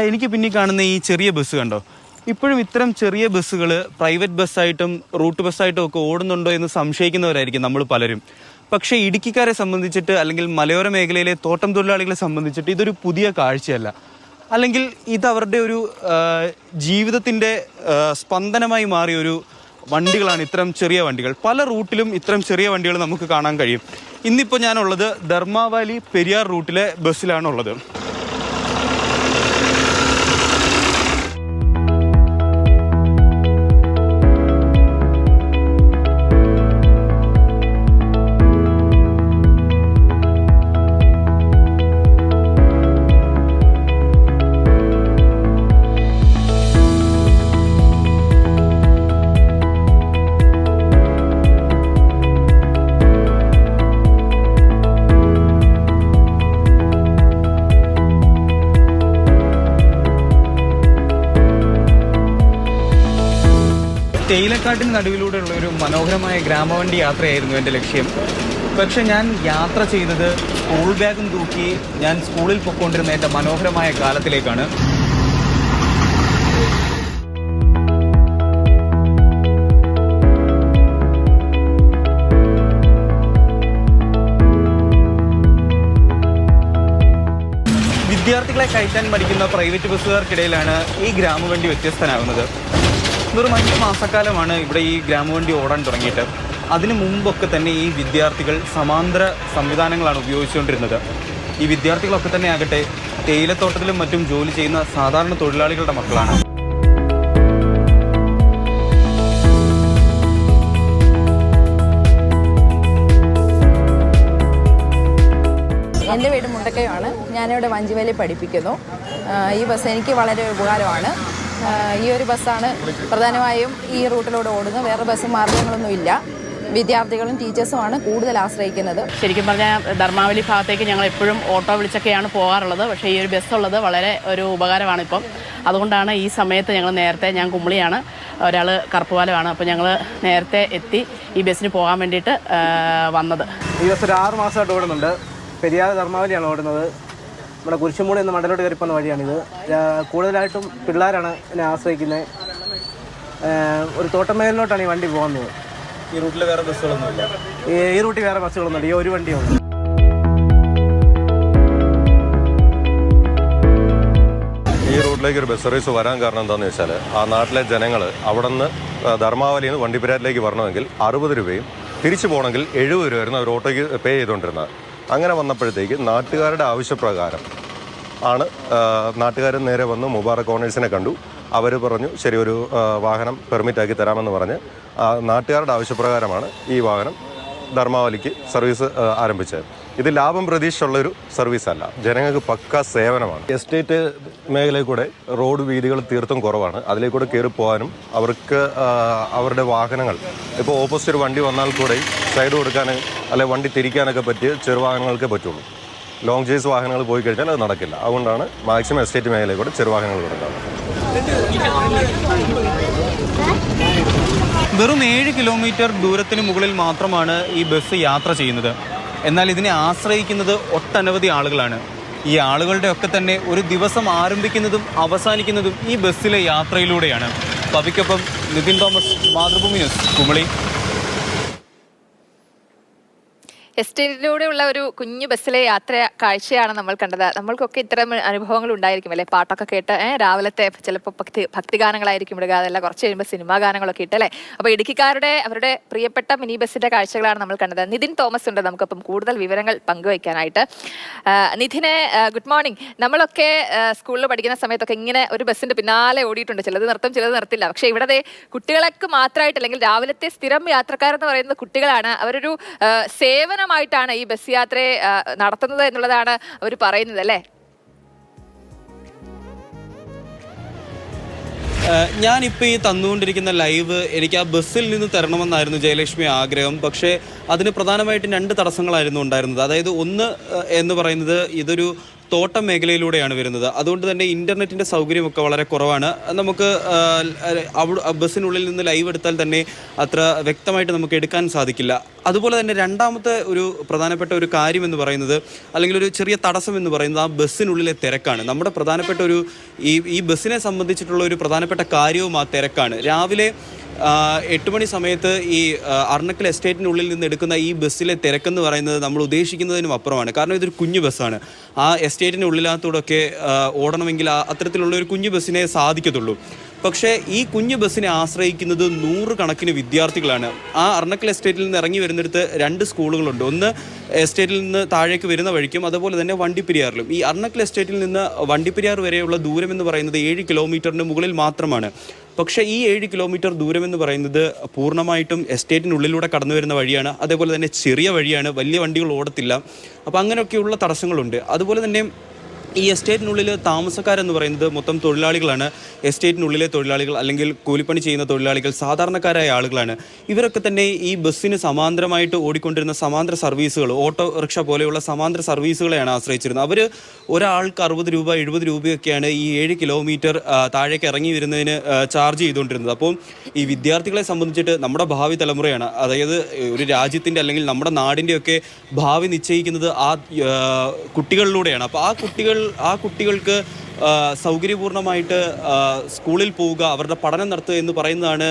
എനിക്ക് പിന്നെ കാണുന്ന ഈ ചെറിയ ബസ് കണ്ടോ, ഇപ്പോഴും ഇത്തരം ചെറിയ ബസ്സുകൾ പ്രൈവറ്റ് ബസ്സായിട്ടും റൂട്ട് ബസ്സായിട്ടും ഒക്കെ ഓടുന്നുണ്ടോ എന്ന് സംശയിക്കുന്നവരായിരിക്കും നമ്മൾ പലരും. പക്ഷേ ഇടുക്കിക്കാരെ സംബന്ധിച്ചിട്ട് അല്ലെങ്കിൽ മലയോര മേഖലയിലെ തോട്ടം തൊഴിലാളികളെ സംബന്ധിച്ചിട്ട് ഇതൊരു പുതിയ കാഴ്ചയല്ല. അല്ലെങ്കിൽ ഇതവരുടെ ഒരു ജീവിതത്തിൻ്റെ സ്പന്ദനമായി മാറിയൊരു വണ്ടികളാണ് ഇത്തരം ചെറിയ വണ്ടികൾ. പല റൂട്ടിലും ഇത്തരം ചെറിയ വണ്ടികൾ നമുക്ക് കാണാൻ കഴിയും. ഇന്നിപ്പോൾ ഞാനുള്ളത് ധർമാവാലി പെരിയാർ റൂട്ടിലെ ബസ്സിലാണുള്ളത്. തേയിലക്കാട്ടിന് നടുവിലൂടെയുള്ള ഒരു മനോഹരമായ ഗ്രാമവണ്ടി യാത്രയായിരുന്നു എൻ്റെ ലക്ഷ്യം. പക്ഷെ ഞാൻ യാത്ര ചെയ്തത് സ്കൂൾ ബാഗും തൂക്കി ഞാൻ സ്കൂളിൽ പൊയ്ക്കൊണ്ടിരുന്ന എൻ്റെ മനോഹരമായ കാലത്തിലേക്കാണ്. വിദ്യാർത്ഥികളെ കയറ്റാൻ പഠിക്കുന്ന പ്രൈവറ്റ് ബസ്സുകാർക്കിടയിലാണ് ഈ ഗ്രാമവണ്ടി വ്യത്യസ്തനാകുന്നത്. ഇതൊരു 5 മാസക്കാലമാണ് ഇവിടെ ഈ ഗ്രാമവണ്ടി ഓടാൻ തുടങ്ങിയിട്ട്. അതിനു മുമ്പൊക്കെ തന്നെ ഈ വിദ്യാർത്ഥികൾ സമാന്തര സംവിധാനങ്ങളാണ് ഉപയോഗിച്ചുകൊണ്ടിരുന്നത്. ഈ വിദ്യാർത്ഥികളൊക്കെ തന്നെ ആകട്ടെ തേയിലത്തോട്ടത്തിലും മറ്റും ജോലി ചെയ്യുന്ന സാധാരണ തൊഴിലാളികളുടെ മക്കളാണ്. എൻ്റെ വീട് മുണ്ടക്കയമാണ്. ഞാനിവിടെ വഞ്ചിവേലി പഠിപ്പിക്കുന്നു. ഈ ബസ് എനിക്ക് വളരെ ഉപകാരമാണ്. ഈ ഒരു ബസ്സാണ് പ്രധാനമായും ഈ റൂട്ടിലൂടെ ഓടുന്നത്. വേറെ ബസ് മാർഗ്ഗങ്ങളൊന്നുമില്ല. വിദ്യാർത്ഥികളും ടീച്ചേഴ്സുമാണ് കൂടുതൽ ആശ്രയിക്കുന്നത്. ശരിക്കും പറഞ്ഞാൽ ധർമാവലി ഭാഗത്തേക്ക് ഞങ്ങൾ എപ്പോഴും ഓട്ടോ വിളിച്ചൊക്കെയാണ് പോകാറുള്ളത്. പക്ഷേ ഈ ഒരു ബസ്സുള്ളത് വളരെ ഒരു ഉപകാരമാണ് ഇപ്പം. അതുകൊണ്ടാണ് ഈ സമയത്ത് ഞങ്ങൾ നേരത്തെ, ഞാൻ കുമളിയാണ്, ഒരാൾ കറുപ്പുപാലമാണ്, അപ്പോൾ ഞങ്ങൾ നേരത്തെ എത്തി ഈ ബസ്സിന് പോകാൻ വേണ്ടിയിട്ട് വന്നത്. ഈ ബസ് ഒരു 6 മാസമായിട്ട് ഓടുന്നുണ്ട്. പെരിയാർ ധർമാവലിയാണ് ഓടുന്നത്. നമ്മുടെ കുരിശുമൂടി എന്ന മണ്ടലോട്ട് കയറിപ്പോകുന്ന വഴിയാണിത്. കൂടുതലായിട്ടും പിള്ളേരാണ് എന്നെ ആശ്രയിക്കുന്നത്. ഒരു തോട്ടം മേഖലയിലോട്ടാണ് ഈ വണ്ടി പോകുന്നത്. ഈ റൂട്ടിൽ വേറെ ബസ്സുകളൊന്നുമില്ല. ഈ റൂട്ടിൽ വേറെ ബസ്സുകളൊന്നുമില്ല. ഈ ഒരു വണ്ടിയുണ്ട്. ഈ റൂട്ടിലേക്ക് ഒരു ബസ് സർവീസ് വരാൻ കാരണം എന്താണെന്ന് വെച്ചാൽ, ആ നാട്ടിലെ ജനങ്ങൾ അവിടെ നിന്ന് ധർമാവലിയിൽ നിന്ന് വണ്ടിപ്പെരിയാറിലേക്ക് വരണമെങ്കിൽ 60 രൂപയും തിരിച്ചു പോകണമെങ്കിൽ 70 രൂപയായിരുന്നു അവർ ഓട്ടോയ്ക്ക് പേ ചെയ്തുകൊണ്ടിരുന്നത്. അങ്ങനെ വന്നപ്പോഴത്തേക്ക് നാട്ടുകാരുടെ ആവശ്യപ്രകാരം ആണ് നാട്ടുകാർ നേരെ വന്ന് മുബാറക് ഓണേഴ്സിനെ കണ്ടു. അവർ പറഞ്ഞു ശരി, ഒരു വാഹനം പെർമിറ്റാക്കി തരാമെന്ന് പറഞ്ഞ് നാട്ടുകാരുടെ ആവശ്യപ്രകാരമാണ് ഈ വാഹനം ധർമാവലിക്ക് സർവീസ് ആരംഭിച്ചത്. ഇത് ലാഭം പ്രതീക്ഷിച്ചുള്ളൊരു സർവീസല്ല, ജനങ്ങൾക്ക് പക്ക സേവനമാണ്. എസ്റ്റേറ്റ് മേഖലയിൽ കൂടെ റോഡ് വീതികൾ തീർത്തും കുറവാണ്. അതിലേക്കൂടെ കയറി പോകാനും അവർക്ക് അവരുടെ വാഹനങ്ങൾ ഇപ്പോൾ ഓപ്പോസിറ്റ് ഒരു വണ്ടി വന്നാൽ കൂടെ സൈഡ് കൊടുക്കാൻ അല്ലെങ്കിൽ വണ്ടി തിരിക്കാനൊക്കെ പറ്റിയ ചെറുവാഹനങ്ങൾക്കേ പറ്റുള്ളൂ. ലോങ് ചേസ് വാഹനങ്ങൾ പോയി കഴിഞ്ഞാൽ അത് നടക്കില്ല. അതുകൊണ്ടാണ് മാക്സിമം എസ്റ്റേറ്റ് മേഖലയിൽ കൂടെ ചെറുവാഹനങ്ങൾ കൊടുക്കുന്നത്. വെറും 7 കിലോമീറ്റർ ദൂരത്തിന് മുകളിൽ മാത്രമാണ് ഈ ബസ് യാത്ര ചെയ്യുന്നത്. എന്നാൽ ഇതിനെ ആശ്രയിക്കുന്നത് ഒട്ടനവധി ആളുകളാണ്. ഈ ആളുകളുടെ ഒക്കെ തന്നെ ഒരു ദിവസം ആരംഭിക്കുന്നതും അവസാനിക്കുന്നതും ഈ ബസ്സിലെ യാത്രയിലൂടെയാണ്. പവിക്കൊപ്പം നിതിൻ തോമസ്, മാതൃഭൂമി ന്യൂസ്, കുമളി. എസ്റ്റേറ്റിലൂടെയുള്ള ഒരു കുഞ്ഞു ബസ്സിലെ യാത്ര കാഴ്ചയാണ് നമ്മൾ കണ്ടത്. നമ്മൾക്കൊക്കെ ഇത്തരം അനുഭവങ്ങൾ ഉണ്ടായിരിക്കും അല്ലേ? പാട്ടൊക്കെ കേട്ട് രാവിലത്തെ ചിലപ്പോൾ ഭക്തിഗാനങ്ങളായിരിക്കും ഇടുക, അതല്ല കുറച്ച് കഴിയുമ്പോൾ സിനിമാ ഗാനങ്ങളൊക്കെ ഇട്ടല്ലേ. അപ്പോൾ ഇടുക്കിക്കാരുടെ അവരുടെ പ്രിയപ്പെട്ട മിനി ബസ്സിന്റെ കാഴ്ചകളാണ് നമ്മൾ കണ്ടത്. നിതിൻ തോമസ് ഉണ്ട് നമുക്കപ്പം കൂടുതൽ വിവരങ്ങൾ പങ്കുവയ്ക്കാനായിട്ട്. നിതിനെ, ഗുഡ് മോർണിംഗ്. നമ്മളൊക്കെ സ്കൂളിൽ പഠിക്കുന്ന സമയത്തൊക്കെ ഇങ്ങനെ ഒരു ബസ്സിന്റെ പിന്നാലെ ഓടിയിട്ടുണ്ട്. ചിലത് നിർത്തും, ചിലത് നിർത്തില്ല. പക്ഷേ ഇവിടെ കുട്ടികൾക്ക് മാത്രമായിട്ട്, അല്ലെങ്കിൽ രാവിലത്തെ സ്ഥിരം യാത്രക്കാരെന്ന് പറയുന്നത് കുട്ടികളാണ്. അവരൊരു സേവനമായിട്ടാണ് ഈ ബസ് യാത്രയെ നടത്തുന്നത് എന്നുള്ളതാണ് അവർ പറയുന്നത് അല്ലേ? ഞാനിപ്പോൾ ഈ തന്നുകൊണ്ടിരിക്കുന്ന ലൈവ് എനിക്ക് ആ ബസ്സിൽ നിന്ന് തരണമെന്നായിരുന്നു ജയലക്ഷ്മി ആഗ്രഹം. പക്ഷേ അതിന് പ്രധാനമായിട്ടും 2 തടസ്സങ്ങളായിരുന്നു ഉണ്ടായിരുന്നത്. അതായത് ഒന്ന് എന്ന് പറയുന്നത് ഇതൊരു തോട്ടം മേഖലയിലൂടെയാണ് വരുന്നത്. അതുകൊണ്ട് തന്നെ ഇൻ്റർനെറ്റിൻ്റെ സൗകര്യമൊക്കെ വളരെ കുറവാണ്. നമുക്ക് ബസ്സിനുള്ളിൽ നിന്ന് ലൈവ് എടുത്താൽ തന്നെ അത്ര വ്യക്തമായിട്ട് നമുക്ക് എടുക്കാൻ സാധിക്കില്ല. അതുപോലെ തന്നെ രണ്ടാമത്തെ ഒരു പ്രധാനപ്പെട്ട ഒരു കാര്യം എന്ന് പറയുന്നത്, അല്ലെങ്കിൽ ഒരു ചെറിയ തടസ്സം എന്ന് പറയുന്നത്, ആ ബസ്സിനുള്ളിലെ തിരക്കാണ്. നമ്മുടെ പ്രധാനപ്പെട്ട ഈ ബസ്സിനെ സംബന്ധിച്ചിട്ടുള്ള ഒരു പ്രധാനപ്പെട്ട കാര്യവും ആ തിരക്കാണ്. രാവിലെ 8 മണി സമയത്ത് ഈ അർണക്കൽ എസ്റ്റേറ്റിനുള്ളിൽ നിന്ന് എടുക്കുന്ന ഈ ബസ്സിലെ തിരക്കെന്ന് പറയുന്നത് നമ്മൾ ഉദ്ദേശിക്കുന്നതിനും അപ്പുറമാണ്. കാരണം ഇതൊരു കുഞ്ഞു ബസ്സാണ്. ആ എസ്റ്റേറ്റിനുള്ളിലകത്തൂടെയൊക്കെ ഓടണമെങ്കിൽ അത്തരത്തിലുള്ള ഒരു കുഞ്ഞു ബസ്സിനെ സാധിക്കത്തുള്ളൂ. പക്ഷേ ഈ കുഞ്ഞു ബസ്സിനെ ആശ്രയിക്കുന്നത് 100 കണക്കിന് വിദ്യാർത്ഥികളാണ്. ആ അർണക്കൽ എസ്റ്റേറ്റിൽ നിന്ന് ഇറങ്ങി വരുന്നിടത്ത് 2 സ്കൂളുകളുണ്ട്. ഒന്ന് എസ്റ്റേറ്റിൽ നിന്ന് താഴേക്ക് വരുന്ന വഴിക്കും അതുപോലെ തന്നെ വണ്ടിപ്പെരിയാറിലും. ഈ അർണക്കൽ എസ്റ്റേറ്റിൽ നിന്ന് വണ്ടിപ്പെരിയാർ വരെയുള്ള ദൂരം എന്ന് പറയുന്നത് 7 കിലോമീറ്ററിന് മുകളിൽ മാത്രമാണ്. പക്ഷേ ഈ 7 കിലോമീറ്റർ ദൂരം എന്ന് പറയുന്നത് പൂർണ്ണമായിട്ടും എസ്റ്റേറ്റിനുള്ളിലൂടെ കടന്നു വരുന്ന വഴിയാണ്. അതേപോലെ തന്നെ ചെറിയ വഴിയാണ്, വലിയ വണ്ടികൾ ഓടത്തില്ല. അപ്പോൾ അങ്ങനെയൊക്കെയുള്ള തടസ്സങ്ങളുണ്ട്. അതുപോലെ തന്നെ ഈ എസ്റ്റേറ്റിനുള്ളിൽ താമസക്കാരെന്ന് പറയുന്നത് മൊത്തം തൊഴിലാളികളാണ്. എസ്റ്റേറ്റിനുള്ളിലെ തൊഴിലാളികൾ അല്ലെങ്കിൽ കൂലിപ്പണി ചെയ്യുന്ന തൊഴിലാളികൾ, സാധാരണക്കാരായ ആളുകളാണ്. ഇവരൊക്കെ തന്നെ ഈ ബസ്സിന് സമാന്തരമായിട്ട് ഓടിക്കൊണ്ടിരുന്ന സമാന്തര സർവീസുകൾ, ഓട്ടോ റിക്ഷ പോലെയുള്ള സമാന്തര സർവീസുകളെയാണ് ആശ്രയിച്ചിരുന്നത്. അവർ ഒരാൾക്ക് 60 രൂപ 70 രൂപയൊക്കെയാണ് ഈ 7 കിലോമീറ്റർ താഴേക്ക് ഇറങ്ങി വരുന്നതിന് ചാർജ് ചെയ്തുകൊണ്ടിരുന്നത്. അപ്പോൾ ഈ വിദ്യാർത്ഥികളെ സംബന്ധിച്ചിട്ട് നമ്മുടെ ഭാവി തലമുറയാണ്, അതായത് ഒരു രാജ്യത്തിൻ്റെ അല്ലെങ്കിൽ നമ്മുടെ നാടിൻ്റെയൊക്കെ ഭാവി നിശ്ചയിക്കുന്നത് ആ കുട്ടികളിലൂടെയാണ്. അപ്പോൾ ആ കുട്ടികൾക്ക് സൗകര്യപൂർണ്ണമായിട്ട് സ്കൂളിൽ പോവുക, അവരുടെ പഠനം നടത്തുക എന്ന് പറയുന്നതാണ്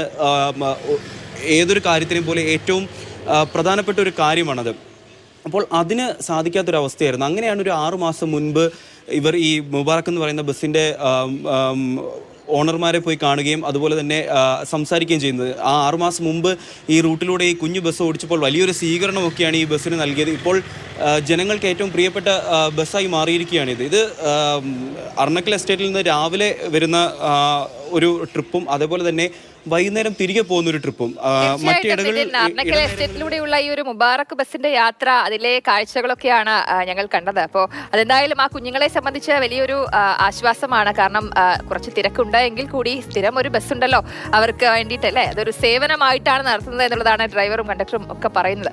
ഏതൊരു കാര്യത്തിനും പോലെ ഏറ്റവും പ്രധാനപ്പെട്ട ഒരു കാര്യമാണത്. അപ്പോൾ അതിന് സാധിക്കാത്തൊരവസ്ഥയായിരുന്നു. അങ്ങനെയാണ് ഒരു 6 മാസം മുൻപ് ഇവർ ഈ മുബാറക്ക് എന്ന് പറയുന്ന ബസ്സിൻ്റെ ഓണർമാരെ പോയി കാണുകയും അതുപോലെ തന്നെ സംസാരിക്കുകയും ചെയ്യുന്നത്. ആ 6 മാസം മുമ്പ് ഈ റൂട്ടിലൂടെ ഈ കുഞ്ഞു ബസ് ഓടിച്ചപ്പോൾ വലിയൊരു സ്വീകരണമൊക്കെയാണ് ഈ ബസ്സിന് നൽകിയത്. ഇപ്പോൾ ജനങ്ങൾക്ക് ഏറ്റവും പ്രിയപ്പെട്ട ബസ്സായി മാറിയിരിക്കുകയാണിത്. ഇത് അർണക്കൽ എസ്റ്റേറ്റിൽ നിന്ന് രാവിലെ വരുന്ന ഒരു ട്രിപ്പും അതേപോലെ തന്നെ വൈകുന്നേരം തിരികെ പോകുന്ന ഒരു ട്രിപ്പും അർണക്കൽ എസ്റ്റേറ്റിലൂടെയുള്ള ഈ ഒരു മുബാറക്ക് ബസിന്റെ യാത്ര, അതിലെ കാഴ്ചകളൊക്കെയാണ് ഞങ്ങൾ കണ്ടത്. അപ്പോൾ അതെന്തായാലും ആ കുഞ്ഞുങ്ങളെ സംബന്ധിച്ച് വലിയൊരു ആശ്വാസമാണ്. കാരണം കുറച്ച് തിരക്കുണ്ട് എങ്കിൽ കൂടി സ്ഥിരം ഒരു ബസ് ഉണ്ടല്ലോ അവർക്ക് വേണ്ടിയിട്ടല്ലേ, അതൊരു സേവനമായിട്ടാണ് നടത്തുന്നത് എന്നുള്ളതാണ് ഡ്രൈവറും കണ്ടക്ടറും ഒക്കെ പറയുന്നത്.